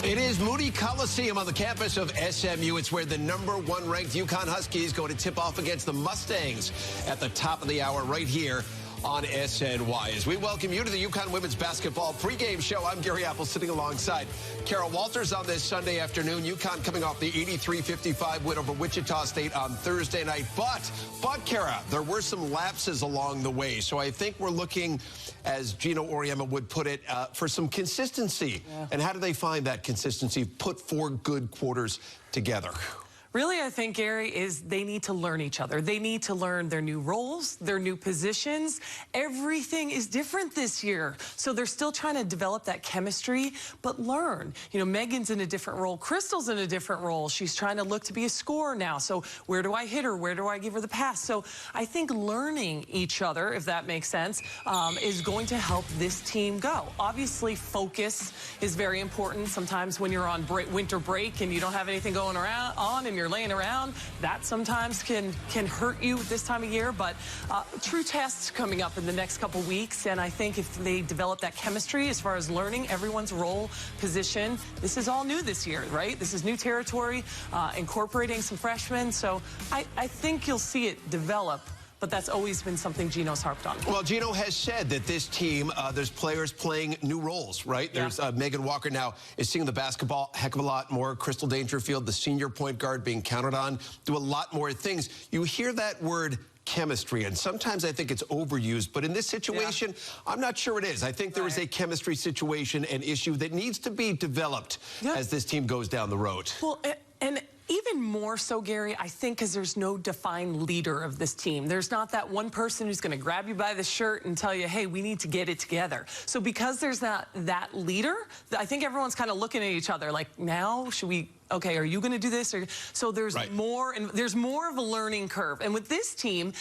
It is Moody Coliseum on the campus of SMU. It's where the #1 ranked UConn Huskies go to tip off against the Mustangs at the top of the hour right here on SNY. As we welcome you to the UConn women's basketball pregame show, I'm Gary Apple sitting alongside Kara Walters on this Sunday afternoon. UConn coming off the 83-55 win over Wichita State on Thursday night. But Kara, there were some lapses along the way. So I think we're looking, as Gino Auriemma would put it, for some consistency. Yeah. And how do they find that consistency? Put 4 good quarters together. Really, I think, Gary, is they need to learn each other. They need to learn their new roles, their new positions. Everything is different this year. So they're still trying to develop that chemistry, but learn. You know, Megan's in a different role. Crystal's in a different role. She's trying to look to be a scorer now. So where do I hit her? Where do I give her the pass? So I think learning each other, if that makes sense, is going to help this team go. Obviously, focus is very important. Sometimes when you're on winter break and you don't have anything going on and you're laying around, that sometimes can hurt you this time of year. But true tests coming up in the next couple weeks, and I think if they develop that chemistry as far as learning everyone's role, position, this is all new this year, right? This is new territory, incorporating some freshmen. So I think you'll see it develop. But that's always been something Gino's harped on. Well, Gino has said that this team, there's players playing new roles, right? Yeah. There's Megan Walker now is seeing the basketball a heck of a lot more. Crystal Dangerfield, the senior point guard, being counted on, do a lot more things. You hear that word chemistry, and sometimes I think it's overused, but in this situation, I'm not sure it is. I think there is a chemistry situation and issue that needs to be developed as this team goes down the road. Well, and even more so, Gary, I think, because there's no defined leader of this team. There's not that one person who's going to grab you by the shirt and tell you, hey, we need to get it together. So because there's not that leader, I think everyone's kind of looking at each other like, now, should we... Okay, are you going to do this? So there's more, and there's more of a learning curve. And with this team,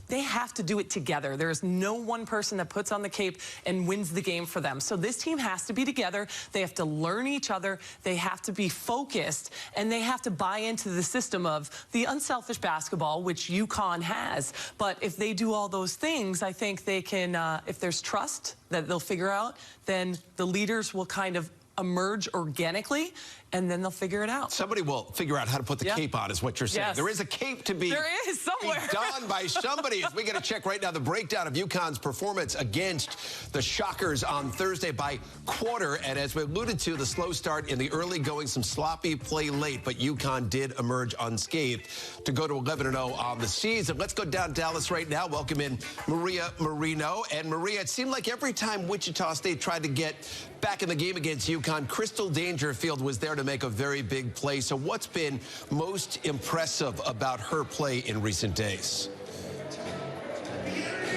they have to do it together. There's no one person that puts on the cape and wins the game for them. So this team has to be together. They have to learn each other. They have to be focused, and they have to buy into the system of the unselfish basketball, which UConn has. But if they do all those things, I think they can, if there's trust that they'll figure out, then the leaders will kind of emerge organically, and then they'll figure it out. Somebody will figure out how to put the cape on, is what you're saying. Yes. There is a cape to be, donned by somebody. As we got to check right now the breakdown of UConn's performance against the Shockers on Thursday by quarter. And as we alluded to, the slow start in the early going, some sloppy play late, but UConn did emerge unscathed to go to 11-0 on the season. Let's go down Dallas right now. Welcome in Maria Marino. And Maria, it seemed like every time Wichita State tried to get back in the game against UConn, Crystal Dangerfield was there to make a very big play. So what's been most impressive about her play in recent days?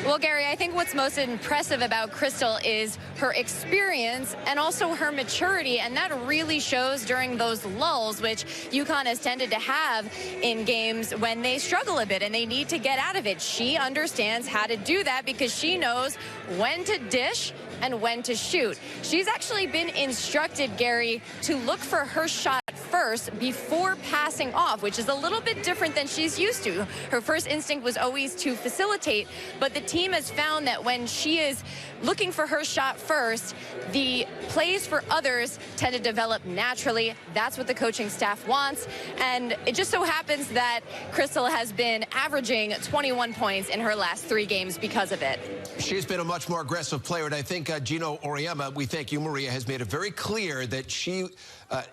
Well, Gary, I think what's most impressive about Crystal is her experience and also her maturity, and that really shows during those lulls, which UConn has tended to have in games when they struggle a bit and they need to get out of it. She understands how to do that because she knows when to dish and when to shoot. She's actually been instructed, Gary, to look for her shot first before passing off, which is a little bit different than she's used to. Her first instinct was always to facilitate, but the team has found that when she is looking for her shot first, the plays for others tend to develop naturally. That's what the coaching staff wants, and it just so happens that Crystal has been averaging 21 points in her last 3 games because of it. She's been a much more aggressive player, and I think Gino Auriemma, we thank you, Maria, has made it very clear that she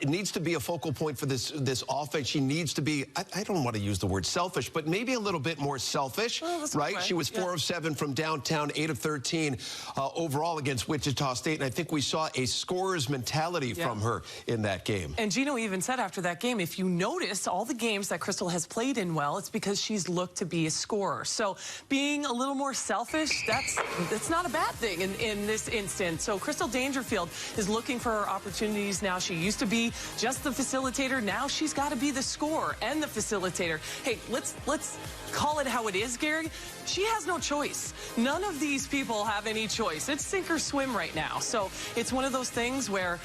needs to be a focal point for this offense. She needs to be, I don't want to use the word selfish, but maybe a little bit more selfish, right? Okay. She was 4 of 7 from downtown, 8 of 13 overall against Wichita State, and I think we saw a scorer's mentality from her in that game. And Gino even said after that game, if you notice all the games that Crystal has played in well, it's because she's looked to be a scorer. So being a little more selfish, that's not a bad thing in this instance. So Crystal Dangerfield is looking for her opportunities now. She used to be just the facilitator facilitator. Now she's got to be the scorer and the facilitator. Hey, let's call it how it is, Gary. She has no choice. None of these people have any choice. It's sink or swim right now. So it's one of those things where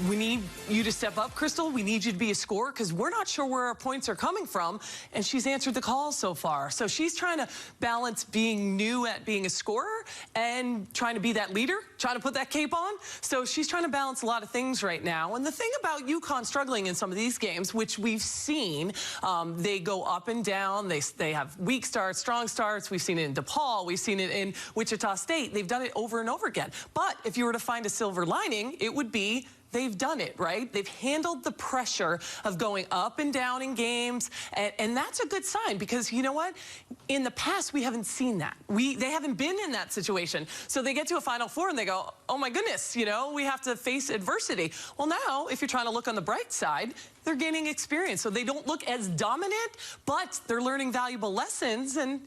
we need you to step up, Crystal. We need you to be a scorer because we're not sure where our points are coming from. And she's answered the call so far. So she's trying to balance being new at being a scorer and trying to be that leader, trying to put that cape on. So she's trying to balance a lot of things right now. And the thing about UConn struggling in some of these games, which we've seen, they go up and down. They have weak starts, strong starts. We've seen it in DePaul. We've seen it in Wichita State. They've done it over and over again. But if you were to find a silver lining, it would be they've done it, right? They've handled the pressure of going up and down in games, and that's a good sign because you know what? In the past, we haven't seen that. They haven't been in that situation. So they get to a Final Four and they go, oh my goodness, you know, we have to face adversity. Well, now, if you're trying to look on the bright side, they're gaining experience. So they don't look as dominant, but they're learning valuable lessons and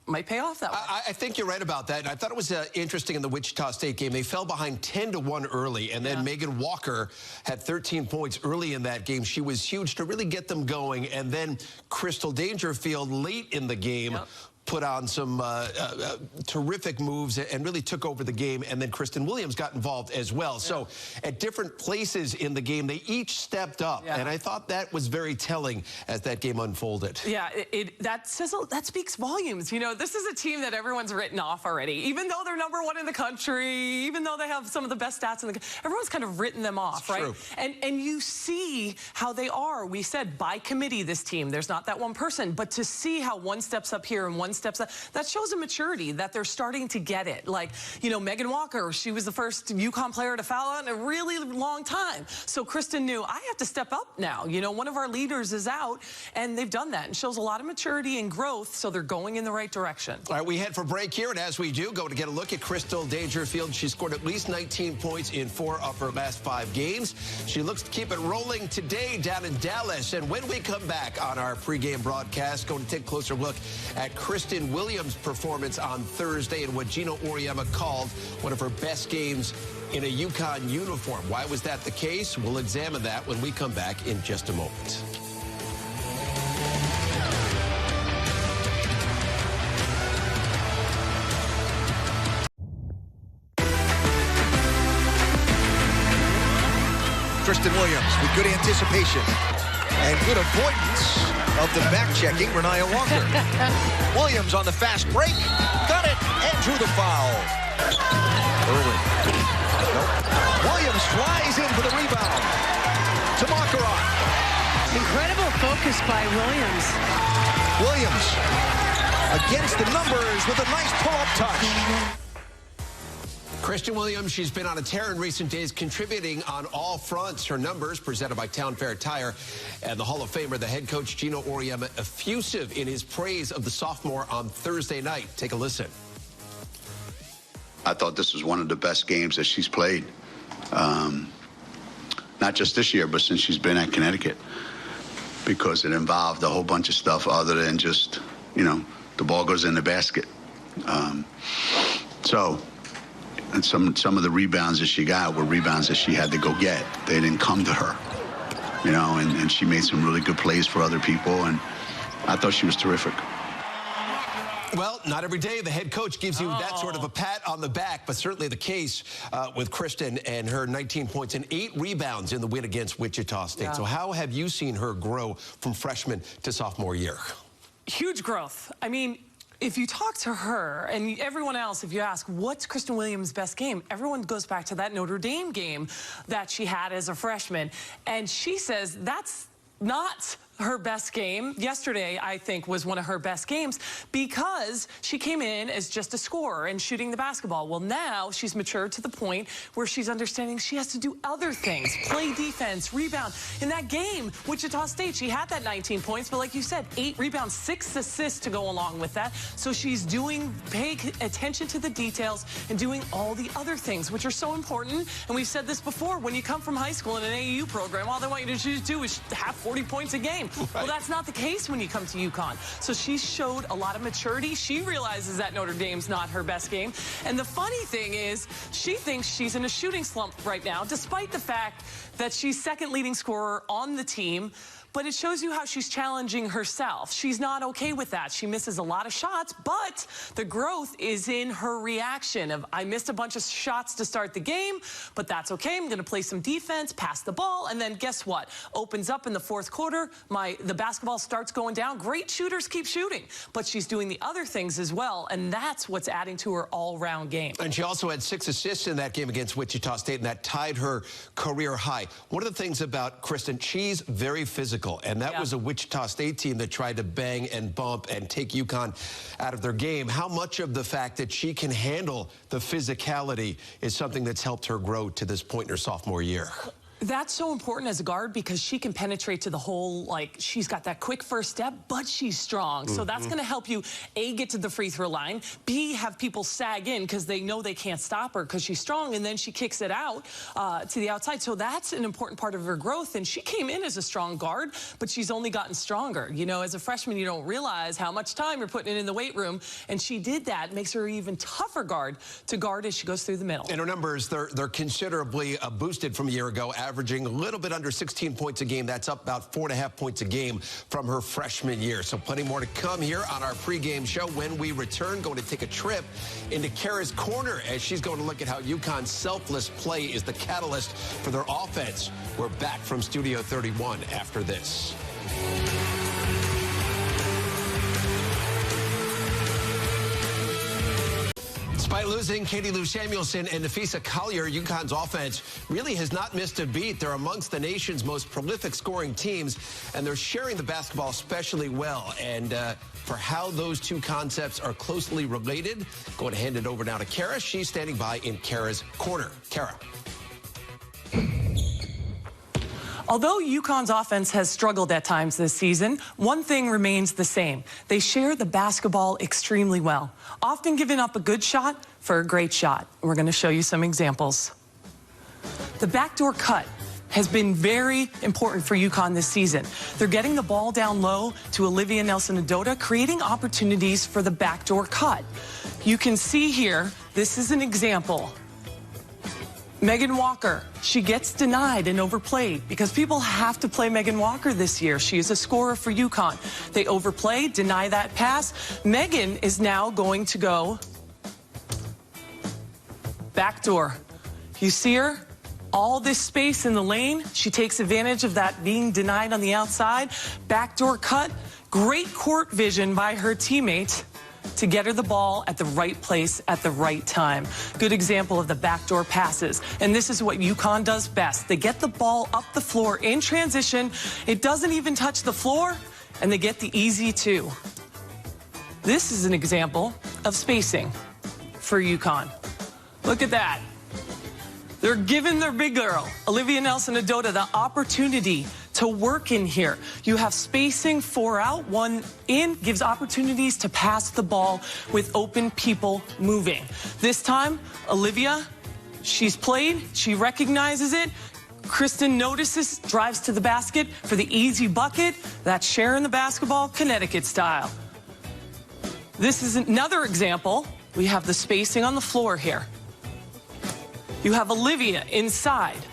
might pay off that way. I think you're right about that. I thought it was interesting in the Wichita State game. They fell behind 10-1 early, and then Megan Walker had 13 points early in that game. She was huge to really get them going, and then Crystal Dangerfield late in the game put on some terrific moves and really took over the game, and then Kristen Williams got involved as well. So at different places in the game, they each stepped up, and I thought that was very telling as that game unfolded. Yeah, that speaks volumes. You know, this is a team that everyone's written off already. Even though they're #1 in the country, even though they have some of the best stats in the country, everyone's kind of written them off, right? True. And you see how they are. We said by committee, this team. There's not that one person, but to see how one steps up here and one steps up, that shows a maturity that they're starting to get it. Like, you know, Megan Walker, she was the first UConn player to foul out in a really long time. So Kristen knew, I have to step up now. You know, one of our leaders is out, and they've done that. And shows a lot of maturity and growth, so they're going in the right direction. All right, we head for break here, and as we do, go to get a look at Crystal Dangerfield. She scored at least 19 points in 4 of her last 5 games. She looks to keep it rolling today down in Dallas. And when we come back on our pregame broadcast, going to take a closer look at Kristen Williams' performance on Thursday and what Gino Auriemma called one of her best games in a UConn uniform. Why was that the case? We'll examine that when we come back in just a moment. Kristen Williams with good anticipation and good avoidance of the back-checking Renaya Walker. Williams on the fast break. Got it and drew the foul. Early. Nope. Williams flies in for the rebound. To Makarov. Incredible focus by Williams. Williams against the numbers with a nice pull-up touch. Kristen Williams, she's been on a tear in recent days, contributing on all fronts. Her numbers, presented by Town Fair Tire, and the Hall of Famer, the head coach, Gino Auriemma, effusive in his praise of the sophomore on Thursday night. Take a listen. I thought this was one of the best games that she's played, not just this year, but since she's been at Connecticut, because it involved a whole bunch of stuff other than just, you know, the ball goes in the basket. And some of the rebounds that she got were rebounds that she had to go get. They didn't come to her, you know, and she made some really good plays for other people, and I thought she was terrific. Well, not every day the head coach gives you that sort of a pat on the back, but certainly the case with Kristen and her 19 points and 8 rebounds in the win against Wichita State. Yeah. So how have you seen her grow from freshman to sophomore year? Huge growth. I mean, if you talk to her and everyone else, if you ask, what's Kristen Williams' best game? Everyone goes back to that Notre Dame game that she had as a freshman. And she says that's not her best game. Yesterday, I think, was one of her best games because she came in as just a scorer and shooting the basketball. Well, now she's matured to the point where she's understanding she has to do other things, play defense, rebound. In that game, Wichita State, she had that 19 points, but like you said, 8 rebounds, 6 assists to go along with that. So she's paying attention to the details and doing all the other things, which are so important. And we've said this before, when you come from high school in an AAU program, all they want you to do is have 40 points a game. Well, that's not the case when you come to UConn. So she showed a lot of maturity. She realizes that Notre Dame's not her best game. And the funny thing is, she thinks she's in a shooting slump right now, despite the fact that she's second leading scorer on the team. But it shows you how she's challenging herself. She's not okay with that. She misses a lot of shots, but the growth is in her reaction of, I missed a bunch of shots to start the game, but that's okay. I'm going to play some defense, pass the ball, and then guess what? Opens up in the fourth quarter. The basketball starts going down. Great shooters keep shooting, but she's doing the other things as well, and that's what's adding to her all-round game. And she also had 6 assists in that game against Wichita State, and that tied her career high. One of the things about Kristen, she's very physical. And that was a Wichita State team that tried to bang and bump and take UConn out of their game. How much of the fact that she can handle the physicality is something that's helped her grow to this point in her sophomore year? That's so important as a guard because she can penetrate to the hole. Like, she's got that quick first step, but she's strong. So that's going to help you, A, get to the free throw line, B, have people sag in because they know they can't stop her because she's strong, and then she kicks it out to the outside. So that's an important part of her growth. And she came in as a strong guard, but she's only gotten stronger. You know, as a freshman, you don't realize how much time you're putting in the weight room. And she did that. It makes her an even tougher guard to guard as she goes through the middle. And her numbers, they're considerably boosted from a year ago, averaging a little bit under 16 points a game. That's up about 4.5 points a game from her freshman year. So plenty more to come here on our pregame show. When we return, going to take a trip into Kara's corner as she's going to look at how UConn's selfless play is the catalyst for their offense. We're back from Studio 31 after this. Despite losing Katie Lou Samuelson and Nafisa Collier, UConn's offense really has not missed a beat. They're amongst the nation's most prolific scoring teams, and they're sharing the basketball especially well. And for how those two concepts are closely related, going to hand it over now to Kara. She's standing by in Kara's corner. Kara. Although UConn's offense has struggled at times this season, one thing remains the same. They share the basketball extremely well, often giving up a good shot for a great shot. We're going to show you some examples. The backdoor cut has been very important for UConn this season. They're getting the ball down low to Olivia Nelson-Adota, creating opportunities for the backdoor cut. You can see here, this is an example. Megan Walker, she gets denied and overplayed because people have to play Megan Walker this year. She is a scorer for UConn. They overplay, deny that pass. Megan is now going to go backdoor. You see her? All this space in the lane. She takes advantage of that being denied on the outside. Backdoor cut. Great court vision by her teammate to get her the ball at the right place at the right time. Good example of the backdoor passes. And this is what UConn does best. They get the ball up the floor in transition. It doesn't even touch the floor, and they get the easy two. This is an example of spacing for UConn. Look at that. They're giving their big girl, Olivia Nelson-Adota, the opportunity to work in here. You have spacing, 4 out, 1 in, gives opportunities to pass the ball with open people moving. This time, Olivia, she's played, she recognizes it. Kristen notices, drives to the basket for the easy bucket. That's sharing the basketball, Connecticut style. This is another example. We have the spacing on the floor here. You have Olivia inside.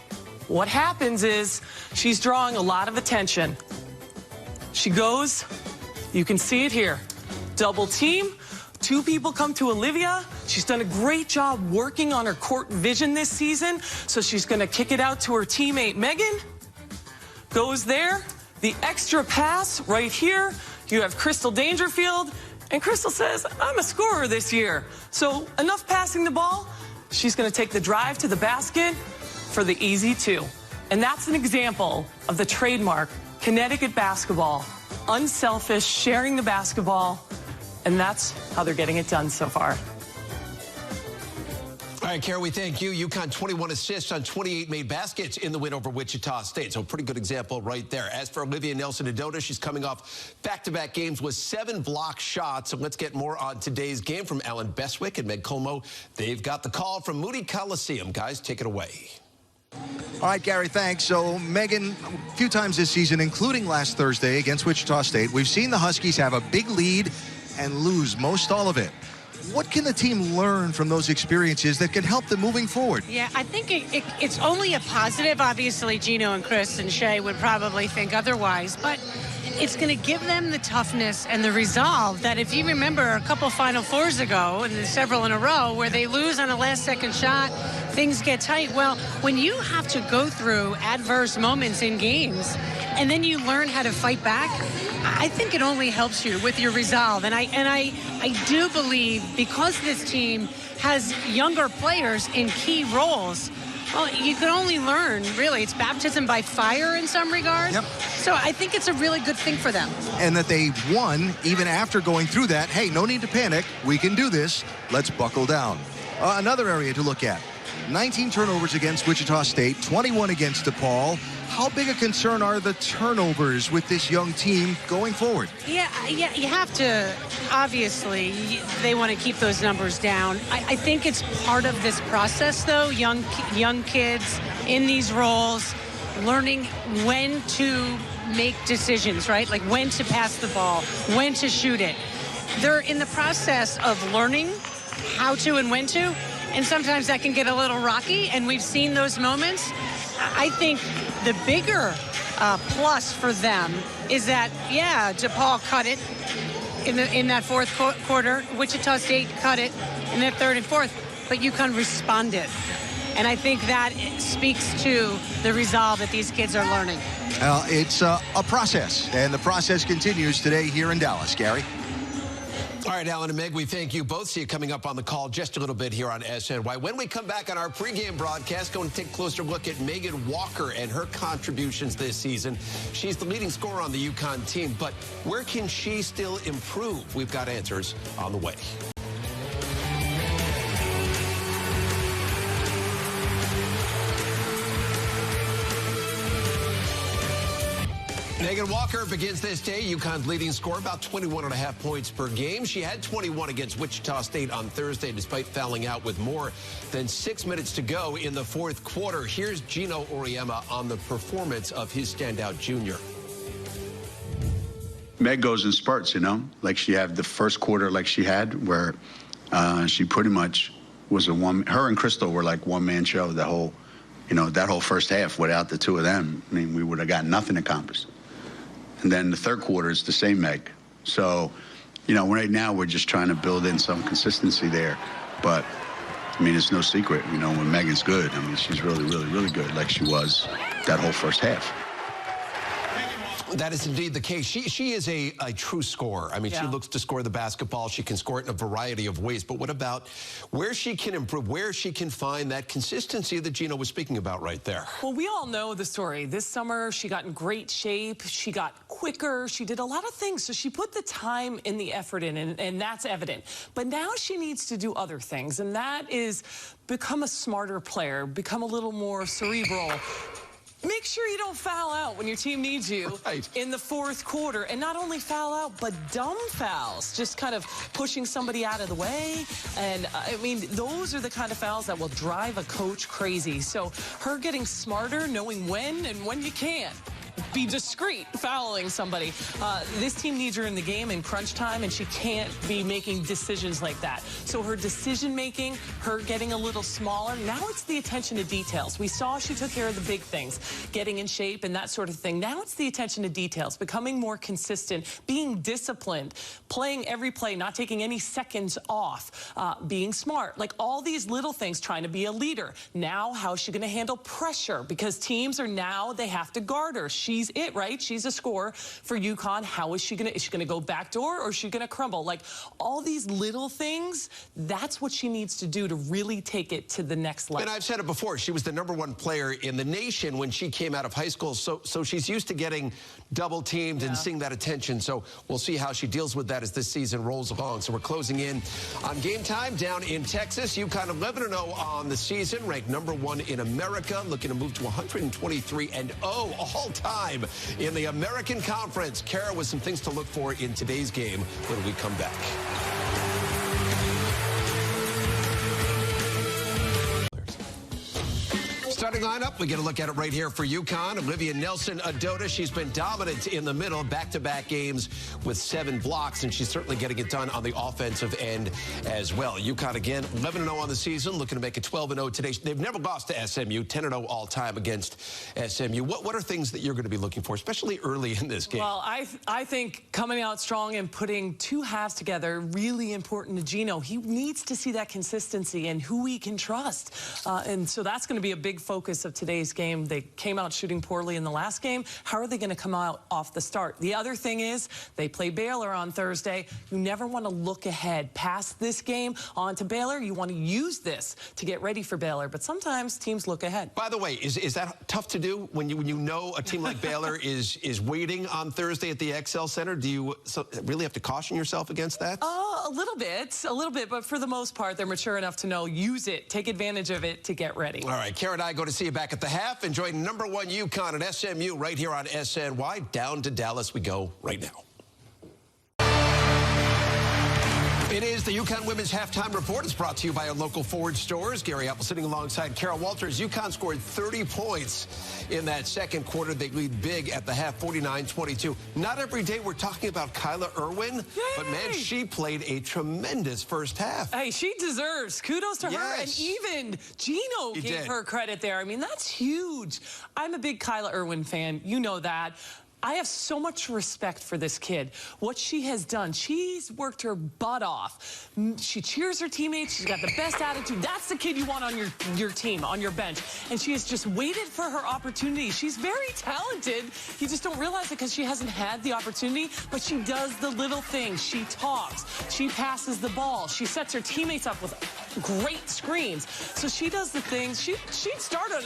What happens is she's drawing a lot of attention. She goes, you can see it here, double team. 2 people come to Olivia. She's done a great job working on her court vision this season. So she's going to kick it out to her teammate, Megan. Goes there. The extra pass right here. You have Crystal Dangerfield. And Crystal says, I'm a scorer this year. So enough passing the ball. She's going to take the drive to the basket for the easy 2. And that's an example of the trademark Connecticut basketball. Unselfish, sharing the basketball. And that's how they're getting it done so far. All right, Kara, we thank you. UConn 21 assists on 28 made baskets in the win over Wichita State. So a pretty good example right there. As for Olivia Nelson-Adota, she's coming off back-to-back games with 7 block shots. So let's get more on today's game from Alan Beswick and Meg Colmo. They've got the call from Moody Coliseum. Guys, take it away. All right, Gary, thanks. So, Megan, a few times this season, including last Thursday against Wichita State, we've seen the Huskies have a big lead and lose most all of it. What can the team learn from those experiences that can help them moving forward? Yeah, I think it's only a positive. Obviously, Gino and Chris and Shea would probably think otherwise, but it's going to give them the toughness and the resolve that if you remember a couple Final Fours ago, and several in a row, where they lose on a last-second shot, things get tight. Well, when you have to go through adverse moments in games and then you learn how to fight back, I think it only helps you with your resolve. And I do believe because this team has younger players in key roles, well, you can only learn, really. It's baptism by fire in some regards. Yep. So I think it's a really good thing for them. And that they won even after going through that. Hey, no need to panic. We can do this. Let's buckle down. Another area to look at. 19 turnovers against Wichita State, 21 against DePaul. How big a concern are the turnovers with this young team going forward? Yeah, you have to, obviously, they want to keep those numbers down. I think it's part of this process, though, young kids in these roles, learning when to make decisions, right? Like when to pass the ball, when to shoot it. They're in the process of learning how to and when to, and sometimes that can get a little rocky, and we've seen those moments. I think the bigger plus for them is that, yeah, DePaul cut it in that fourth quarter. Wichita State cut it in that third and fourth, but UConn responded. And I think that speaks to the resolve that these kids are learning. It's a process, and the process continues today here in Dallas. Gary? All right, Alan and Meg, we thank you both. See you coming up on the call just a little bit here on SNY. When we come back on our pregame broadcast, going to take a closer look at Megan Walker and her contributions this season. She's the leading scorer on the UConn team, but where can she still improve? We've got answers on the way. Megan Walker begins this day, UConn's leading scorer, about 21.5 points per game. She had 21 against Wichita State on Thursday, despite fouling out with more than 6 minutes to go in the fourth quarter. Here's Gino Auriemma on the performance of his standout junior. Meg goes in spurts, you know, like she had the first quarter like she had, where she pretty much was her and Crystal were like one-man show that whole first half. Without the two of them, I mean, we would have got nothing accomplished. And then the third quarter is the same Meg. So, right now we're just trying to build in some consistency there. But, I mean, it's no secret, when Megan's good, I mean, she's really, really, really good, like she was that whole first half. That is indeed the case. She is a true scorer. I mean, She looks to score the basketball. She can score it in a variety of ways. But what about where she can improve, where she can find that consistency that Gino was speaking about right there? Well, we all know the story. This summer, she got in great shape. She got quicker. She did a lot of things. So she put the time and the effort in, and that's evident. But now she needs to do other things, and that is become a smarter player, become a little more cerebral. Make sure you don't foul out when your team needs you in the fourth quarter. And not only foul out, but dumb fouls. Just kind of pushing somebody out of the way. And, I mean, those are the kind of fouls that will drive a coach crazy. So her getting smarter, knowing when and when you can't. Be discreet fouling somebody. This team needs her in the game in crunch time, and she can't be making decisions like that. So her decision making, her getting a little smaller, now it's the attention to details. We saw she took care of the big things, getting in shape and that sort of thing. Now it's the attention to details, becoming more consistent, being disciplined, playing every play, not taking any seconds off, being smart, like all these little things, trying to be a leader. Now, how is she going to handle pressure? Because teams are now, they have to guard her. She's it, right? She's a scorer for UConn. How is she going to go backdoor, or is she going to crumble? Like all these little things, that's what she needs to do to really take it to the next level. And I've said it before, she was the #1 player in the nation when she came out of high school. So she's used to getting double teamed and seeing that attention. So we'll see how she deals with that as this season rolls along. So we're closing in on game time down in Texas. UConn 11-0 on the season, ranked #1 in America, looking to move to 123-0 all time in the American Conference. Kara, with some things to look for in today's game when we come back. Starting lineup, we get a look at it right here for UConn. Olivia Nelson-Adota, she's been dominant in the middle, back-to-back games with 7 blocks, and she's certainly getting it done on the offensive end as well. UConn, again, 11-0 on the season, looking to make it 12-0 today. They've never lost to SMU, 10-0 all-time against SMU. What are things that you're going to be looking for, especially early in this game? Well, I think coming out strong and putting 2 halves together, really important to Gino. He needs to see that consistency and who he can trust. And so that's going to be a big focus of today's game. They came out shooting poorly in the last game. How are they going to come out off the start? The other thing is they play Baylor on Thursday. You never want to look ahead past this game on to Baylor. You want to use this to get ready for Baylor. But sometimes teams look ahead. By the way, is that tough to do when you know a team like Baylor is waiting on Thursday at the XL Center? Do you really have to caution yourself against that? A little bit. But for the most part, they're mature enough to know, use it, take advantage of it to get ready. All right, Kara and I go to see you back at the half. Enjoy #1 UConn and SMU right here on SNY. Down to Dallas we go right now. It is the UConn Women's Halftime Report. It's brought to you by our local Ford stores. Gary Apple sitting alongside Carol Walters. UConn scored 30 points in that second quarter. They lead big at the half, 49-22. Not every day we're talking about Kyla Irwin, but man, she played a tremendous first half. Hey, she deserves kudos to her, and even Gino gave her credit there. I mean, that's huge. I'm a big Kyla Irwin fan. You know that. I have so much respect for this kid. What she has done, she's worked her butt off. She cheers her teammates. She's got the best attitude. That's the kid you want on your team, on your bench. And she has just waited for her opportunity. She's very talented. You just don't realize it because she hasn't had the opportunity, but she does the little things. She talks. She passes the ball. She sets her teammates up with great screens. So she does the things. She'd start on...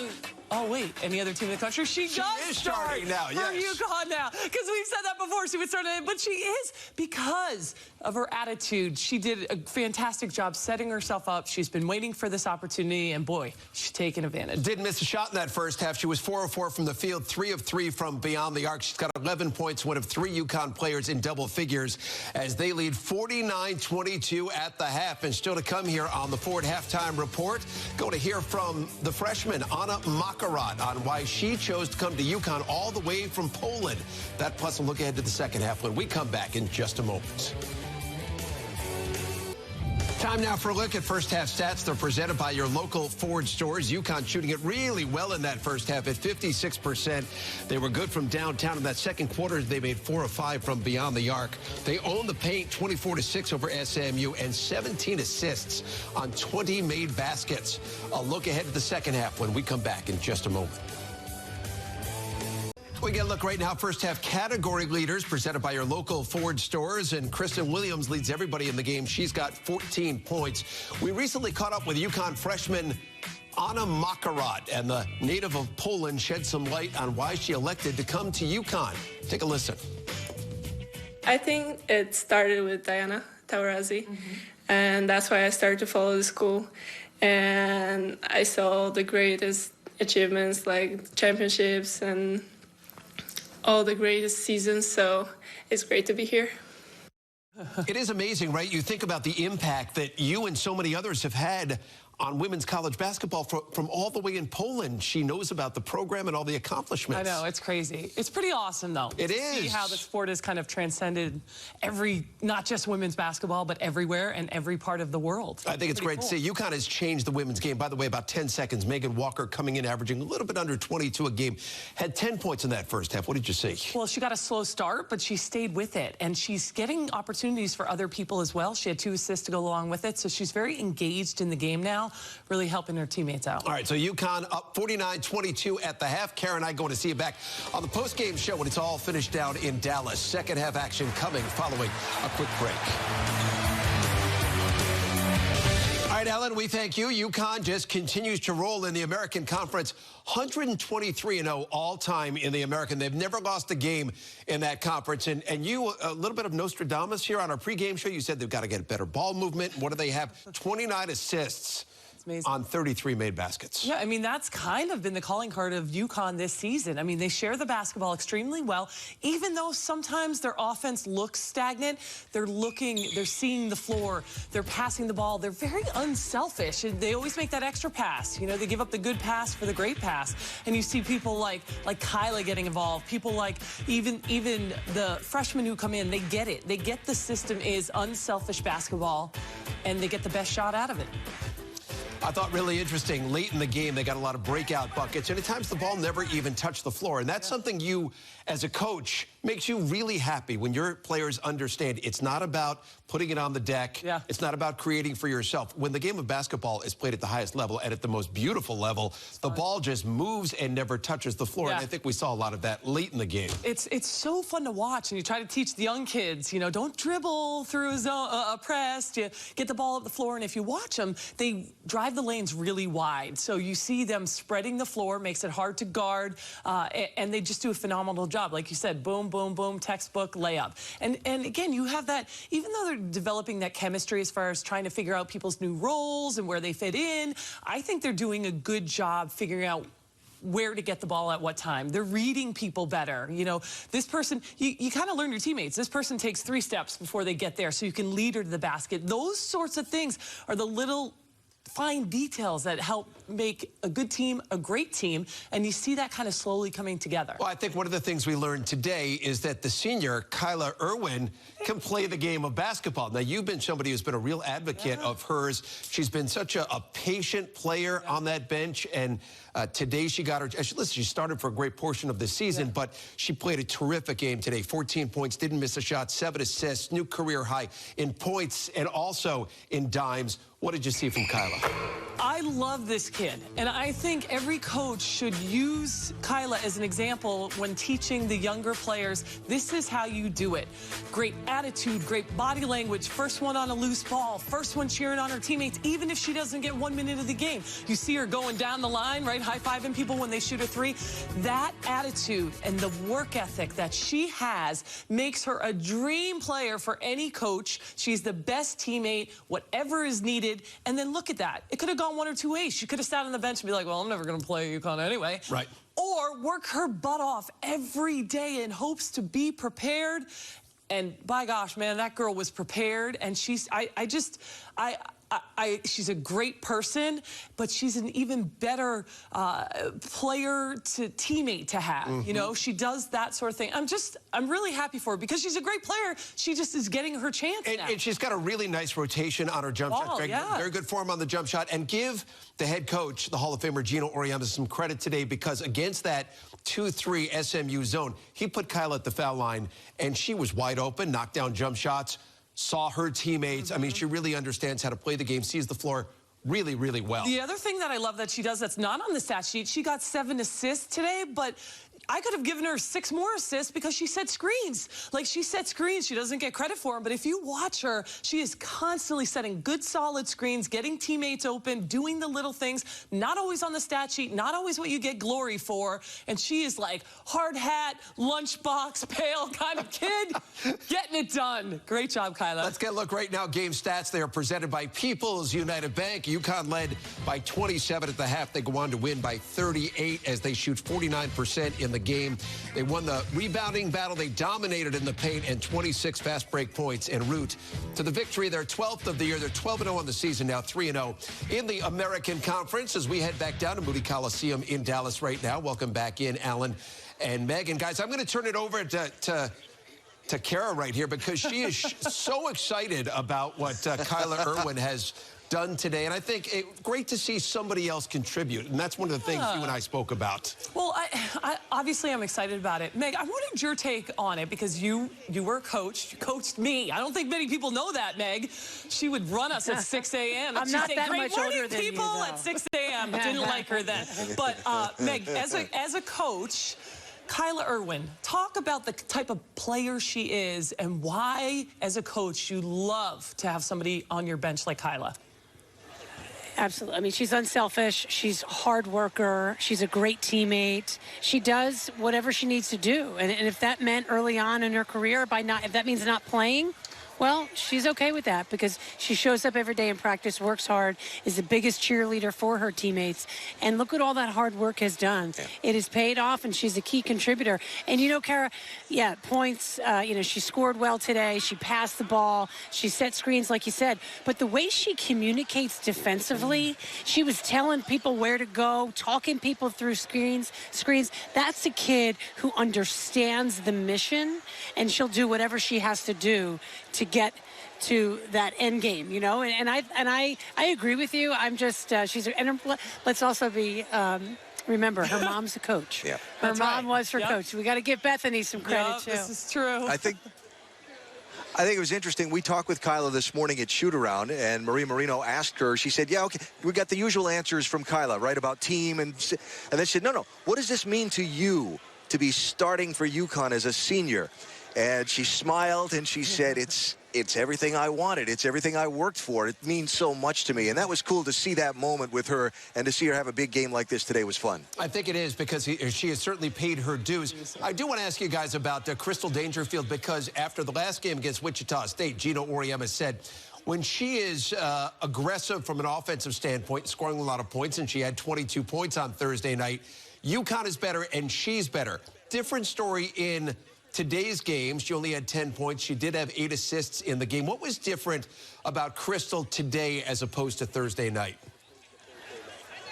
Oh, wait, any other team in the country? She does start now, for UConn now. Because we've said that before. She would start it, but she is because of her attitude. She did a fantastic job setting herself up. She's been waiting for this opportunity, and boy, she's taken advantage. Didn't miss a shot in that first half. She was 4 of 4 from the field, 3 of 3 from beyond the arc. She's got 11 points, one of 3 UConn players in double figures as they lead 49-22 at the half. And still to come here on the Ford Halftime Report, go to hear from the freshman, Anna Makarat, on why she chose to come to UConn all the way from Poland. That plus a look ahead to the second half when we come back in just a moment. Time now for a look at first half stats. They're presented by your local Ford stores. UConn shooting it really well in that first half at 56%. They were good from downtown. In that second quarter, they made 4 of 5 from beyond the arc. They owned the paint 24-6 over SMU and 17 assists on 20 made baskets. A look ahead to the second half when we come back in just a moment. We get a look right now. First half category leaders presented by your local Ford stores. And Kristen Williams leads everybody in the game. She's got 14 points. We recently caught up with UConn freshman Anna Makarat, and the native of Poland shed some light on why she elected to come to UConn. Take a listen. I think it started with Diana Taurasi, and that's why I started to follow the school. And I saw the greatest achievements like championships and all the greatest seasons, so it's great to be here. It is amazing, right? You think about the impact that you and so many others have had on women's college basketball from all the way in Poland. She knows about the program and all the accomplishments. I know, it's crazy. It's pretty awesome, though. It is. See how the sport has kind of transcended not just women's basketball, but everywhere and every part of the world. I think it's great to see. UConn has changed the women's game. By the way, about 10 seconds. Megan Walker coming in, averaging a little bit under 22 a game. Had 10 points in that first half. What did you see? Well, she got a slow start, but she stayed with it. And she's getting opportunities for other people as well. She had 2 assists to go along with it. So she's very engaged in the game now, really helping her teammates out. All right, so UConn up 49-22 at the half. Karen and I going to see you back on the postgame show when it's all finished down in Dallas. Second half action coming following a quick break. All right, Ellen, we thank you. UConn just continues to roll in the American Conference. 123-0 all-time in the American. They've never lost a game in that conference. And you, a little bit of Nostradamus here on our pregame show. You said they've got to get better ball movement. What do they have? 29 assists. on 33 made baskets. Yeah, I mean, that's kind of been the calling card of UConn this season. I mean, they share the basketball extremely well. Even though sometimes their offense looks stagnant, they're seeing the floor, they're passing the ball. They're very unselfish. And they always make that extra pass. You know, they give up the good pass for the great pass. And you see people like Kyla getting involved. People like even the freshmen who come in, they get it. They get the system is unselfish basketball, and they get the best shot out of it. I thought really interesting, late in the game, they got a lot of breakout buckets, and at times the ball never even touched the floor. And that's something you, as a coach, makes you really happy when your players understand it's not about putting it on the deck. Yeah. It's not about creating for yourself. When the game of basketball is played at the highest level and at the most beautiful level, the ball just moves and never touches the floor. Yeah. And I think we saw a lot of that late in the game. It's so fun to watch, and you try to teach the young kids, you know, don't dribble through a press. You get the ball up the floor, and if you watch them, they drive the lanes really wide. So you see them spreading the floor, makes it hard to guard, and they just do a phenomenal job. Like you said, boom, boom, boom, textbook layup. And again, you have that, even though they're developing that chemistry as far as trying to figure out people's new roles and where they fit in, I think they're doing a good job figuring out where to get the ball at what time. They're reading people better. You know, this person, you kind of learn your teammates. This person takes 3 steps before they get there, so you can lead her to the basket. Those sorts of things are the little fine details that help make a good team a great team, and you see that kind of slowly coming together. Well, I think one of the things we learned today is that the senior, Kyla Irwin, can play the game of basketball. Now, you've been somebody who's been a real advocate of hers. She's been such a patient player on that bench, and today she got her, listen, she started for a great portion of the season, but she played a terrific game today. 14 points, didn't miss a shot, 7 assists, new career high in points and also in dimes. What did you see from Kyla? I love this kid, and I think every coach should use Kyla as an example when teaching the younger players. This is how you do it. Great attitude, great body language, first one on a loose ball, first one cheering on her teammates, even if she doesn't get 1 minute of the game. You see her going down the line, right, high-fiving people when they shoot a 3. That attitude and the work ethic that she has makes her a dream player for any coach. She's the best teammate, whatever is needed. And then look at that. It could have gone 1 or 2 ways. She could have sat on the bench and be like, well, I'm never going to play UConn anyway. Right. Or work her butt off every day in hopes to be prepared. And by gosh, man, that girl was prepared. And she's, she's a great person, but she's an even better player to teammate to have. You know, she does that sort of thing. I'm really happy for her because she's a great player. She just is getting her chance now. And she's got a really nice rotation on her jump shot. Very good form on the jump shot. And give the head coach, the Hall of Famer Gino Oriana, some credit today, because against that 2-3 SMU zone, he put Kyla at the foul line, and she was wide open, knocked down jump shots, saw her teammates. I mean, she really understands how to play the game, sees the floor really, really well. The other thing that I love that she does that's not on the stat sheet, she got 7 assists today, but I could have given her 6 more assists because she set screens. Like, she set screens. She doesn't get credit for them, but if you watch her, she is constantly setting good, solid screens, getting teammates open, doing the little things, not always on the stat sheet, not always what you get glory for, and she is like hard hat, lunchbox, pail kind of kid, getting it done. Great job, Kyla. Let's get a look right now. Game stats. They are presented by People's United Bank. UConn led by 27 at the half. They go on to win by 38 as they shoot 49% in the game. They won the rebounding battle. They dominated in the paint, and 26 fast break points en route to the victory. They're 12th of the year. They're 12-0 on the season now, 3-0 in the American Conference as we head back down to Moody Coliseum in Dallas right now. Welcome back in, Alan and Megan. Guys, I'm going to turn it over to Kara right here because she is so excited about what Kyla Irwin has done today, and I think great to see somebody else contribute, and that's one of the things you and I spoke about. Well, obviously I'm excited about it. Meg, I wanted your take on it because you were a coach. You coached me. I don't think many people know that, Meg. She would run us at 6 a.m. I'm not that Great much older than people you, at 6 a.m. Didn't like her then. But Meg, as a coach, Kyla Irwin, talk about the type of player she is and why, as a coach, you love to have somebody on your bench like Kyla. Absolutely. I mean, she's unselfish. She's a hard worker. She's a great teammate. She does whatever she needs to do. And if that meant early on in her career, if that means not playing, Well, she's okay with that because she shows up every day in practice, works hard, is the biggest cheerleader for her teammates. And look what all that hard work has done. Yeah. It has paid off, and she's a key contributor. And, you know, Kara, yeah, points, you know, she scored well today. She passed the ball. She set screens, like you said. But the way she communicates defensively, she was telling people where to go, talking people through screens. That's a kid who understands the mission, and she'll do whatever she has to do to get to that end game, you know. And I agree with you. I'm just let's also be remember her mom's a coach. Yeah. Her mom was her coach. We got to give Bethany some credit too. This is true. I think it was interesting. We talked with Kyla this morning at shoot-around, and Marie Marino asked her. She said, yeah, okay, we got the usual answers from Kyla, right, about team. And then she said, no, what does this mean to you to be starting for UConn as a senior? And she smiled, and she said, it's everything I wanted. It's everything I worked for. It means so much to me. And that was cool to see that moment with her, and to see her have a big game like this today was fun. I think it is, because she has certainly paid her dues. I do want to ask you guys about Crystal Dangerfield, because after the last game against Wichita State, Gino Auriemma said when she is aggressive from an offensive standpoint, scoring a lot of points, and she had 22 points on Thursday night, UConn is better and she's better. Different story in today's game. She only had 10 points. She did have 8 assists in the game. What was different about Crystal today as opposed to Thursday night?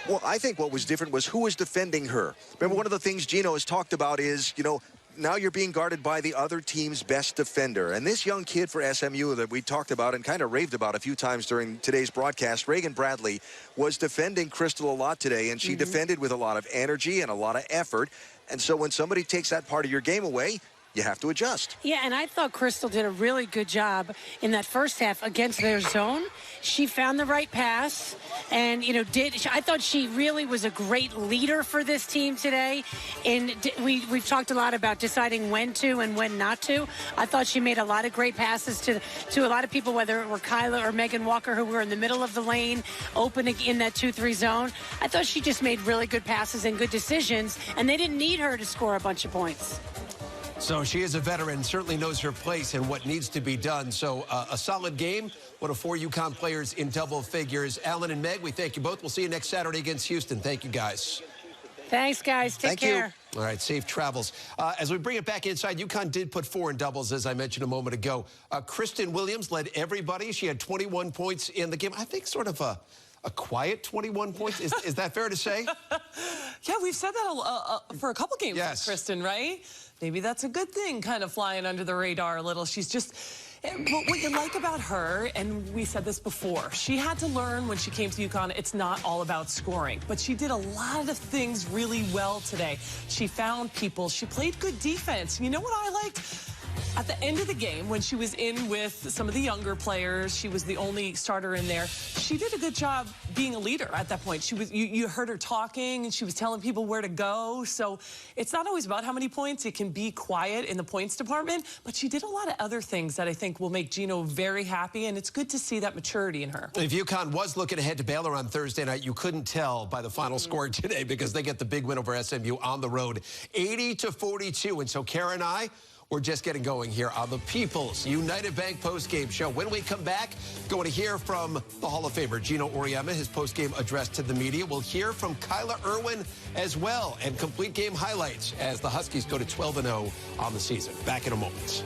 Well, I think what was different was who was defending her. Remember, one of the things Gino has talked about is, you know, now you're being guarded by the other team's best defender. And this young kid for SMU that we talked about and kind of raved about a few times during today's broadcast, Reagan Bradley, was defending Crystal a lot today, and she defended with a lot of energy and a lot of effort. And so when somebody takes that part of your game away, you have to adjust. Yeah, and I thought Crystal did a really good job in that first half against their zone. She found the right pass, and, you know, I thought she really was a great leader for this team today. And we've talked a lot about deciding when to and when not to. I thought she made a lot of great passes to a lot of people, whether it were Kyla or Megan Walker, who were in the middle of the lane, open in that 2-3 zone. I thought she just made really good passes and good decisions, and they didn't need her to score a bunch of points. So she is a veteran, certainly knows her place and what needs to be done. So a solid game. One of 4 UConn players in double figures. Alan and Meg, we thank you both. We'll see you next Saturday against Houston. Thank you, guys. Thanks, guys. Take care. All right, safe travels. As we bring it back inside, UConn did put 4 in doubles, as I mentioned a moment ago. Kristen Williams led everybody. She had 21 points in the game. I think sort of a quiet 21 points. Is that fair to say? Yeah, we've said that for a couple games with Kristen, right? Maybe that's a good thing, kind of flying under the radar a little. She's just, what you like about her, and we said this before, she had to learn when she came to UConn, it's not all about scoring. But she did a lot of things really well today. She found people. She played good defense. You know what I liked? At the end of the game, when she was in with some of the younger players, she was the only starter in there. She did a good job being a leader at that point. She was, you heard her talking, and she was telling people where to go. So it's not always about how many points. It can be quiet in the points department, but she did a lot of other things that I think will make Gino very happy, and it's good to see that maturity in her. If UConn was looking ahead to Baylor on Thursday night, you couldn't tell by the final score today, because they get the big win over SMU on the road, 80-42. And so Kara and I, we're just getting going here on the People's United Bank postgame show. When we come back, going to hear from the Hall of Famer, Gino Auriemma, his postgame address to the media. We'll hear from Kyla Irwin as well, and complete game highlights as the Huskies go to 12-0 on the season. Back in a moment.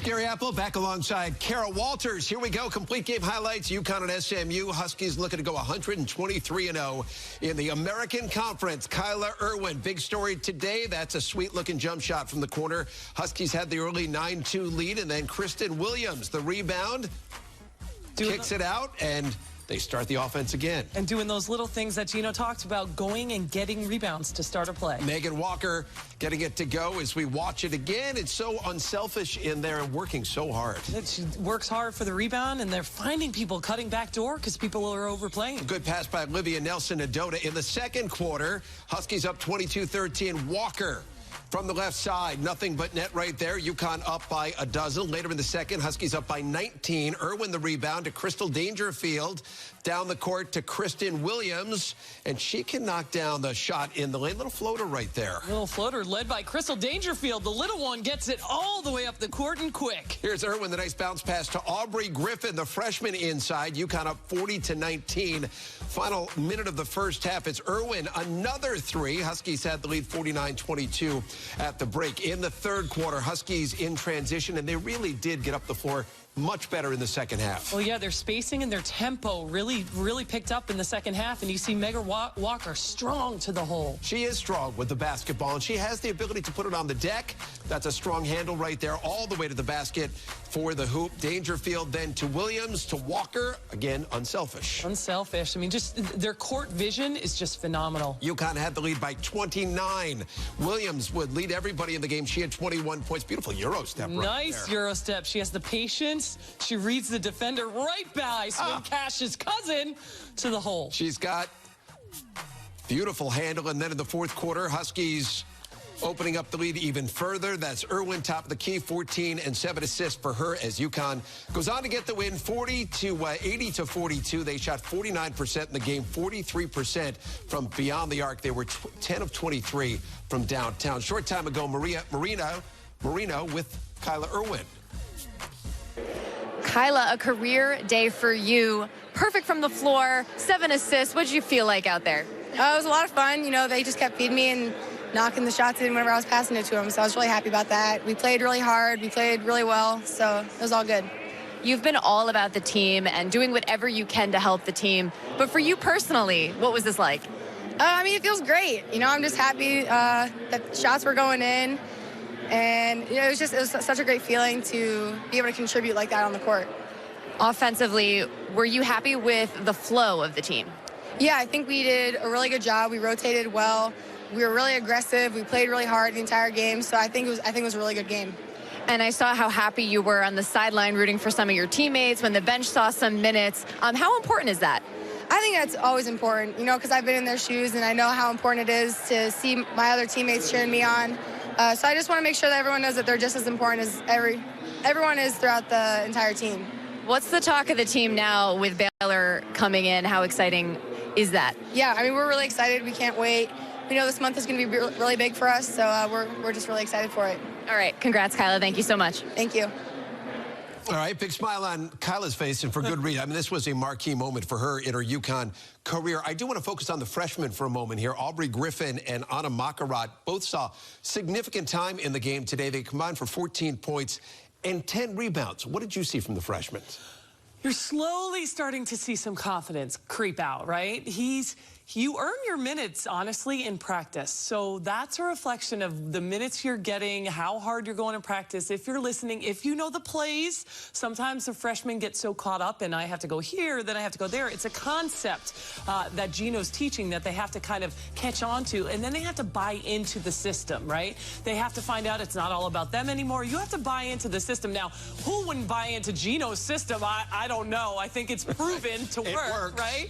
Gary Apple back alongside Kara Walters. Here we go. Complete game highlights. UConn and SMU. Huskies looking to go 123-0 in the American Conference. Kyla Irwin, big story today. That's a sweet-looking jump shot from the corner. Huskies had the early 9-2 lead, and then Kristen Williams, the rebound, kicks it out, and they start the offense again. And doing those little things that Gino talked about, going and getting rebounds to start a play. Megan Walker getting it to go as we watch it again. It's so unselfish in there and working so hard. She works hard for the rebound, and they're finding people cutting back door because people are overplaying. Good pass by Olivia Nelson-Adota in the second quarter. Huskies up 22-13. Walker from the left side, nothing but net right there. UConn up by a dozen. Later in the second, Huskies up by 19. Irwin the rebound to Crystal Dangerfield. Down the court to Kristen Williams, and she can knock down the shot in the lane. Little floater right there. Little floater led by Crystal Dangerfield. The little one gets it all the way up the court and quick. Here's Irwin, the nice bounce pass to Aubrey Griffin, the freshman inside. UConn up 40-19. Final minute of the first half. It's Irwin, another three. Huskies had the lead 49-22 at the break. In the third quarter, Huskies in transition, and they really did get up the floor much better in the second half. Well, yeah, their spacing and their tempo really picked up in the second half, and you see Megan Walker strong to the hole. She is strong with the basketball, and she has the ability to put it on the deck. That's a strong handle right there, all the way to the basket for the hoop. Dangerfield then to Williams, to Walker. Again, unselfish. Unselfish. I mean, just their court vision is just phenomenal. UConn had the lead by 29. Williams would lead everybody in the game. She had 21 points. Beautiful Euro step right Nice there. Euro step. She has the patience. She reads the defender right by Swin Cash's cousin to the hole. She's got beautiful handle. And then in the fourth quarter, Huskies opening up the lead even further. That's Irwin, top of the key, 14 and 7 assists for her as UConn goes on to get the win, 80-42. They shot 49% in the game, 43% from beyond the arc. They were 10 of 23 from downtown. Short time ago, Marino with Kyla Irwin. Kyla, a career day for you. Perfect from the floor, 7 assists. What did you feel like out there? It was a lot of fun. You know, they just kept feeding me and knocking the shots in whenever I was passing it to them. So I was really happy about that. We played really hard. We played really well. So it was all good. You've been all about the team and doing whatever you can to help the team. But for you personally, what was this like? I mean, it feels great. You know, I'm just happy that shots were going in. And, you know, it was such a great feeling to be able to contribute like that on the court. Offensively, were you happy with the flow of the team? Yeah, I think we did a really good job. We rotated well. We were really aggressive. We played really hard the entire game. So I think it was a really good game. And I saw how happy you were on the sideline rooting for some of your teammates when the bench saw some minutes. How important is that? I think that's always important, you know, because I've been in their shoes and I know how important it is to see my other teammates cheering me on. So I just want to make sure that everyone knows that they're just as important as everyone is throughout the entire team. What's the talk of the team now with Baylor coming in? How exciting is that? Yeah, I mean, we're really excited. We can't wait. We know this month is going to be really big for us, so we're just really excited for it. All right. Congrats, Kyla. Thank you so much. Thank you. All right, big smile on Kyla's face, and for good reason. I mean, this was a marquee moment for her in her UConn career. I do want to focus on the freshmen for a moment here. Aubrey Griffin and Anna Makarat both saw significant time in the game today. They combined for 14 points and 10 rebounds. What did you see from the freshmen? You're slowly starting to see some confidence creep out, right? You earn your minutes, honestly, in practice. So that's a reflection of the minutes you're getting, how hard you're going in practice. If you're listening, if you know the plays, sometimes the freshmen get so caught up and I have to go here, then I have to go there. It's a concept that Gino's teaching that they have to kind of catch on to, and then they have to buy into the system, right? They have to find out it's not all about them anymore. You have to buy into the system. Now, who wouldn't buy into Gino's system? I don't know. I think it's proven to work, right?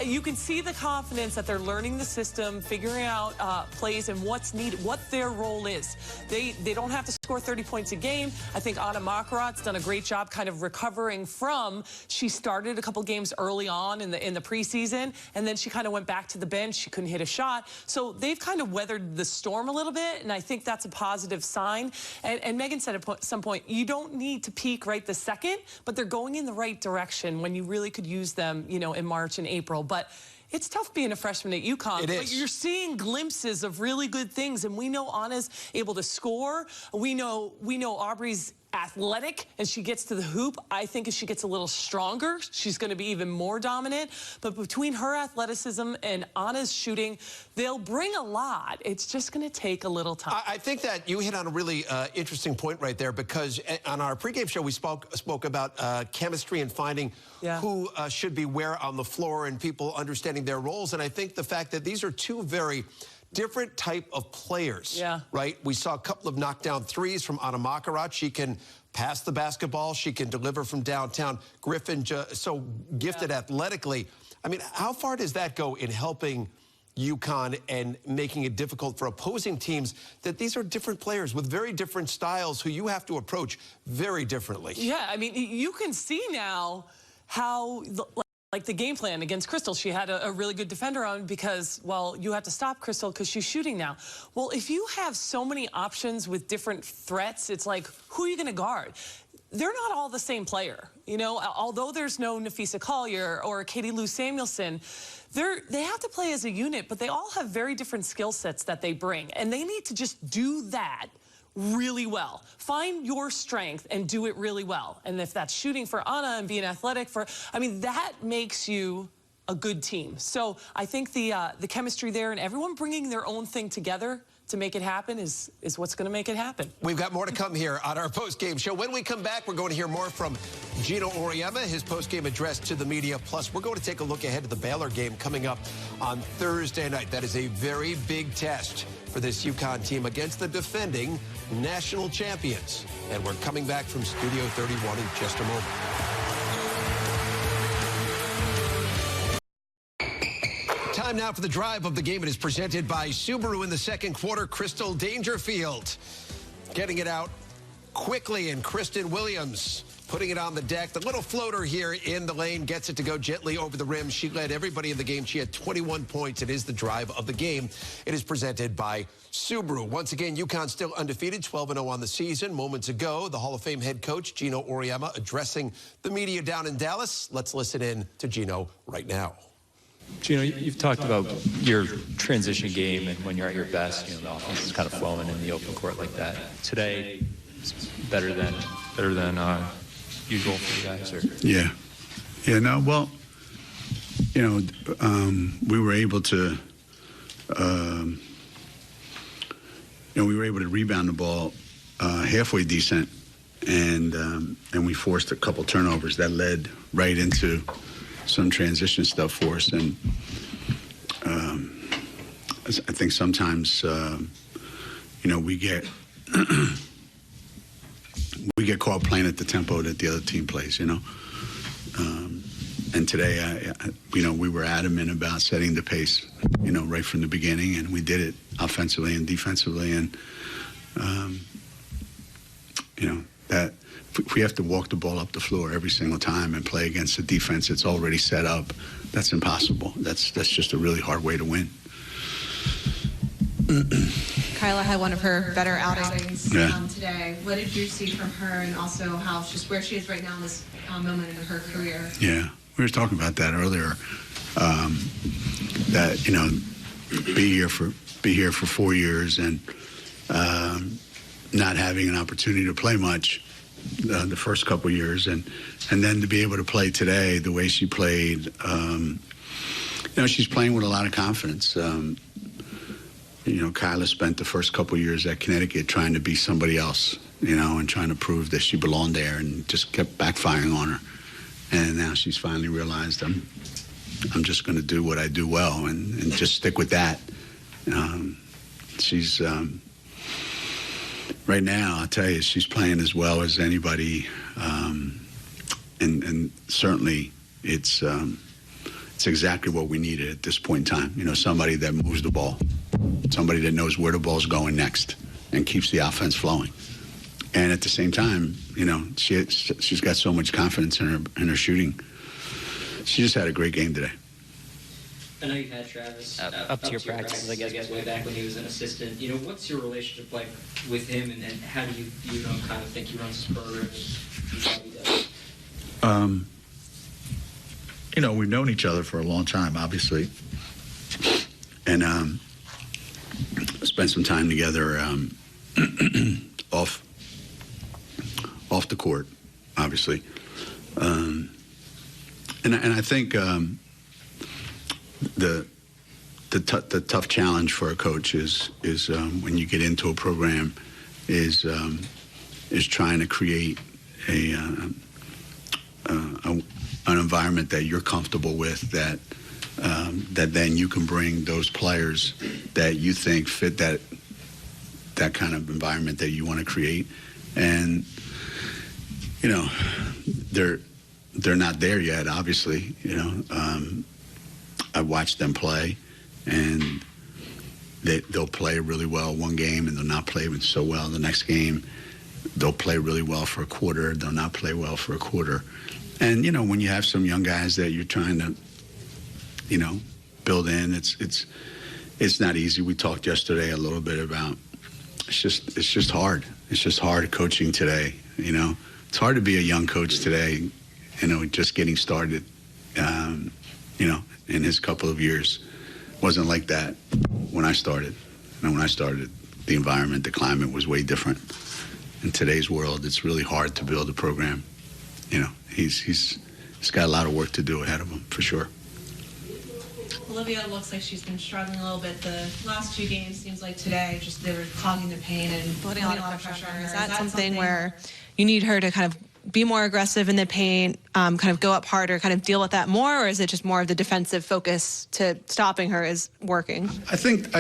You can see the confidence that they're learning the system, figuring out plays and what's needed, what their role is. They don't have to score 30 points a game. I think Anna Makarat's done a great job kind of recovering from. She started a couple games early on in the preseason, and then she kind of went back to the bench. She couldn't hit a shot. So they've kind of weathered the storm a little bit, and I think that's a positive sign. And Megan said at some point, you don't need to peak right this second, but they're going in the right direction when you really could use them, you know, in March and April. But it's tough being a freshman at UConn. It is. But you're seeing glimpses of really good things, and we know Anna's able to score. We know Aubrey's athletic, and she gets to the hoop. I think as she gets a little stronger, she's going to be even more dominant. But between her athleticism and Anna's shooting, they'll bring a lot. It's just going to take a little time. I think that you hit on a really interesting point right there, because on our pregame show, we spoke about chemistry and finding who should be where on the floor and people understanding their roles. And I think the fact that these are two very different type of players, right? We saw a couple of knockdown threes from Anna Makarat. She can pass the basketball. She can deliver from downtown. Griffin, so gifted athletically. I mean, how far does that go in helping UConn and making it difficult for opposing teams, that these are different players with very different styles who you have to approach very differently? Yeah, I mean, you can see now how Like the game plan against Crystal, she had a really good defender on because, well, you have to stop Crystal because she's shooting now. Well, if you have so many options with different threats, it's like, who are you going to guard? They're not all the same player. You know, although there's no Nafisa Collier or Katie Lou Samuelson, they have to play as a unit, but they all have very different skill sets that they bring. And they need to just do that really well. Find your strength and do it really well. And if that's shooting for Anna and being athletic for, I mean, that makes you a good team. So I think the chemistry there and everyone bringing their own thing together to make it happen is what's going to make it happen. We've got more to come here on our post-game show. When we come back, we're going to hear more from Gino Auriemma, his post-game address to the media. Plus, we're going to take a look ahead to the Baylor game coming up on Thursday night. That is a very big test for this UConn team against the defending national champions. And we're coming back from Studio 31 in just a moment. Time now for the drive of the game. It is presented by Subaru in the second quarter. Crystal Dangerfield getting it out quickly, and Kristen Williams putting it on the deck. The little floater here in the lane gets it to go gently over the rim. She led everybody in the game. She had 21 points. It is the drive of the game. It is presented by Subaru. Once again, UConn still undefeated, 12-0 on the season. Moments ago, the Hall of Fame head coach, Gino Auriemma, addressing the media down in Dallas. Let's listen in to Gino right now. Gino, you've talked about your transition game and when you're at your best, you know, the offense is kind of flowing in the open court like that. Today, it's better than usual for you guys, or? Yeah. No. Well, you know, we were able to, rebound the ball halfway decent, and we forced a couple turnovers that led right into some transition stuff for us. And I think sometimes, we get caught playing at the tempo that the other team plays, you know. And today, we were adamant about setting the pace, right from the beginning, and we did it offensively and defensively. And, that if we have to walk the ball up the floor every single time and play against a defense that's already set up, that's impossible. That's just a really hard way to win. Kyla had one of her better outings Yeah. today. What did you see from her, and also where she is right now in this moment in her career? Yeah, we were talking about that earlier. That be here for 4 years and not having an opportunity to play much the first couple years, and then to be able to play today the way she played. She's playing with a lot of confidence. Kyla spent the first couple years at Connecticut trying to be somebody else, and trying to prove that she belonged there, and just kept backfiring on her. And now she's finally realized I'm just going to do what I do well and just stick with that. She's right now, I'll tell you, she's playing as well as anybody, and certainly it's exactly what we needed at this point in time. Somebody that moves the ball, somebody that knows where the ball's going next and keeps the offense flowing. And at the same time, she's got so much confidence in her shooting. She just had a great game today. I know you've had Travis up to your practices, I guess, way back when he was an assistant. What's your relationship like with him, and how do you kind of think he runs his program and how he does? We've known each other for a long time, obviously, and spent some time together off the court, obviously, and I think the tough challenge for a coach is when you get into a program is trying to create an environment that you're comfortable with, that then you can bring those players that you think fit that kind of environment that you want to create. And they're not there yet, obviously. I watched them play, and they'll play really well one game, and they'll not play so well the next game. They'll play really well for a quarter, they'll not play well for a quarter. And, you know, when you have some young guys that you're trying to, you know, build in, it's not easy. We talked yesterday a little bit about it's just hard. It's just hard coaching today, you know. It's hard to be a young coach today, you know, just getting started, you know, in his couple of years. Wasn't like that when I started. And when I started, the environment, the climate was way different. In today's world, it's really hard to build a program. You know, he's got a lot of work to do ahead of him, for sure. Olivia looks like she's been struggling a little bit the last 2 games. Seems like today, just they were clogging the paint and putting a lot of pressure on her. Is that something where you need her to kind of be more aggressive in the paint, kind of go up harder, kind of deal with that more, or is it just more of the defensive focus to stopping her is working? I think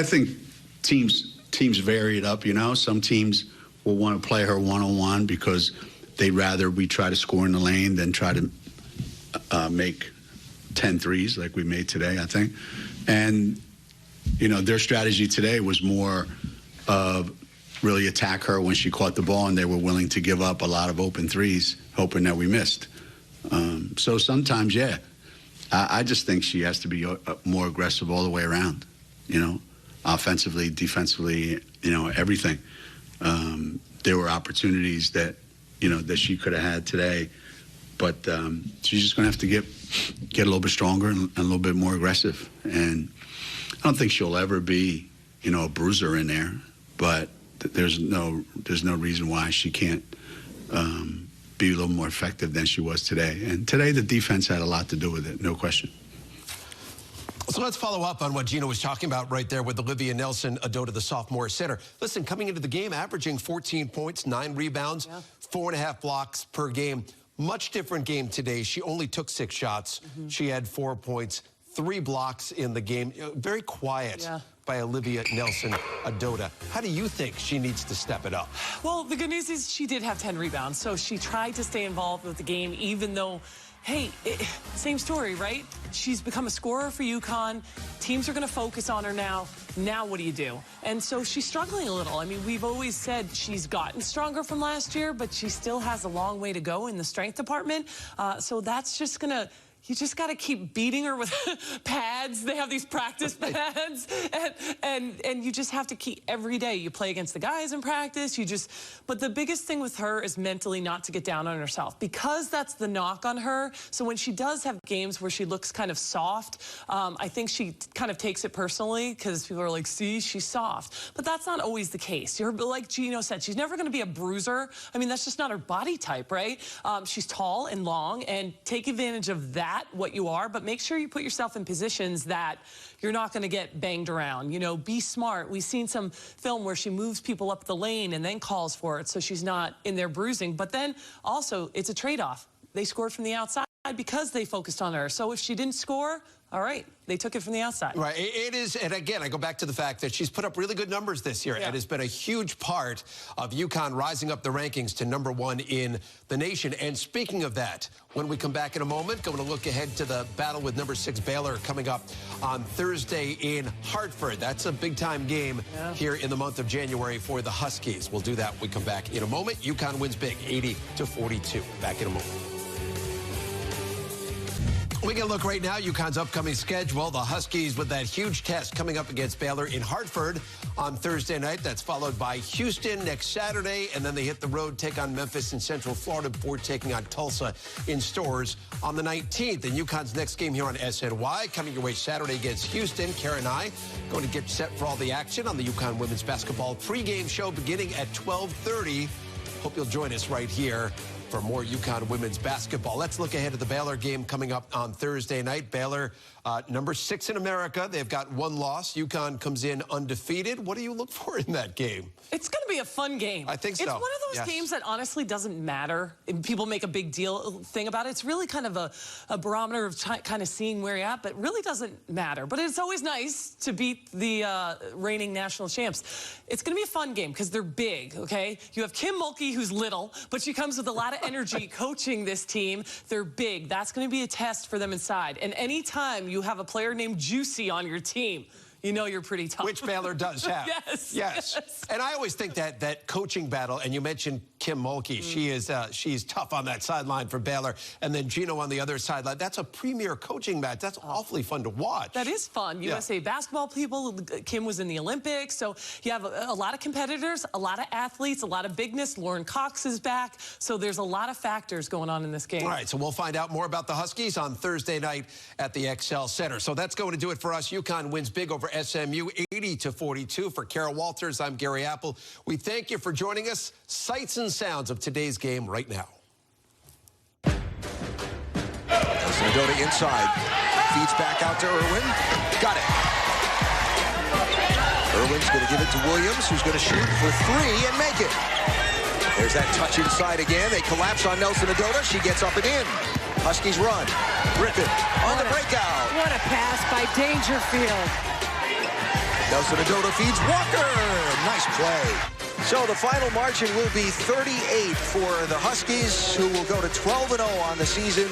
teams vary it up. You know, some teams will want to play her one-on-one because they'd rather we try to score in the lane than try to make 10 threes like we made today, I think. And, you know, their strategy today was more of really attack her when she caught the ball, and they were willing to give up a lot of open threes, hoping that we missed. So sometimes, yeah, I just think she has to be more aggressive all the way around, you know, offensively, defensively, you know, everything. There were opportunities that, you know, that she could have had today, but she's just going to have to get a little bit stronger and a little bit more aggressive. And I don't think she'll ever be, you know, a bruiser in there, but there's no reason why she can't be a little more effective than she was today. And today the defense had a lot to do with it, no question. So let's follow up on what Gino was talking about right there with Olivia Nelson-Ododa, the sophomore center. Listen, coming into the game, averaging 14 points, 9 rebounds, 4.5 blocks per game. Much different game today. She only took 6 shots. She had 4 points, 3 blocks in the game. Very quiet by Olivia Nelson-Ododa. How do you think she needs to step it up? Well, the good news is she did have 10 rebounds, so she tried to stay involved with the game, even though, hey, same story, right? She's become a scorer for UConn. Teams are going to focus on her now. Now what do you do? And so she's struggling a little. I mean, we've always said she's gotten stronger from last year, but she still has a long way to go in the strength department. So that's just going to... You just got to keep beating her with pads. They have these practice pads. And you just have to keep every day. You play against the guys in practice. But the biggest thing with her is mentally not to get down on herself, because that's the knock on her. So when she does have games where she looks kind of soft, I think she kind of takes it personally because people are like, see, she's soft. But that's not always the case. Like Gino said, she's never going to be a bruiser. I mean, that's just not her body type, right? She's tall and long, and take advantage of that. What you are, but make sure you put yourself in positions that you're not going to get banged around. You know, be smart. We've seen some film where she moves people up the lane and then calls for it, so she's not in there bruising. But then also, it's a trade-off. They scored from the outside because they focused on her. So if she didn't score, all right, they took it from the outside. Right, it is, and again, I go back to the fact that she's put up really good numbers this year. It has been a huge part of UConn rising up the rankings to #1 in the nation. And speaking of that, when we come back in a moment, going to look ahead to the battle with #6 Baylor coming up on Thursday in Hartford. That's a big-time game here in the month of January for the Huskies. We'll do that when we come back in a moment. UConn wins big, 80-42. Back in a moment. We can look right now, UConn's upcoming schedule. The Huskies with that huge test coming up against Baylor in Hartford on Thursday night. That's followed by Houston next Saturday, and then they hit the road, take on Memphis in Central Florida before taking on Tulsa in Stores on the 19th. And UConn's next game here on SNY coming your way Saturday against Houston. Kara and I going to get set for all the action on the UConn women's basketball pregame show beginning at 12:30. Hope you'll join us right here for more UConn women's basketball. Let's look ahead to the Baylor game coming up on Thursday night. Baylor, #6 in America. They've got 1 loss. UConn comes in undefeated. What do you look for in that game? It's going to be a fun game. I think so. It's one of those games that honestly doesn't matter. People make a big thing about it. It's really kind of a barometer of kind of seeing where you're at, but it really doesn't matter. But it's always nice to beat the reigning national champs. It's going to be a fun game because they're big, okay? You have Kim Mulkey, who's little, but she comes with a lot of energy coaching this team. They're big. That's going to be a test for them inside. And anytime you have a player named Juicy on your team, you know you're pretty tough. Which Baylor does have. Yes. And I always think that coaching battle, and you mentioned Kim Mulkey, she's tough on that sideline for Baylor, and then Gino on the other sideline. That's a premier coaching match. That's awfully fun to watch. That is fun. USA basketball people, Kim was in the Olympics, so you have a lot of competitors, a lot of athletes, a lot of bigness. Lauren Cox is back, so there's a lot of factors going on in this game. All right, so we'll find out more about the Huskies on Thursday night at the XL Center. So that's going to do it for us. UConn wins big over SMU, 80-42. For Carol Walters, I'm Gary Apple. We thank you for joining us. Sights and sounds of today's game right now. Snowdota inside. Feeds back out to Irwin. Got it. Irwin's going to give it to Williams, who's going to shoot for three and make it. There's that touch inside again. They collapse on Nelson Adota. She gets up and in. Huskies run. Griffin on the breakout. What a pass by Dangerfield. Nelson Adota feeds Walker. Nice play. So the final margin will be 38 for the Huskies, who will go to 12-0 on the season.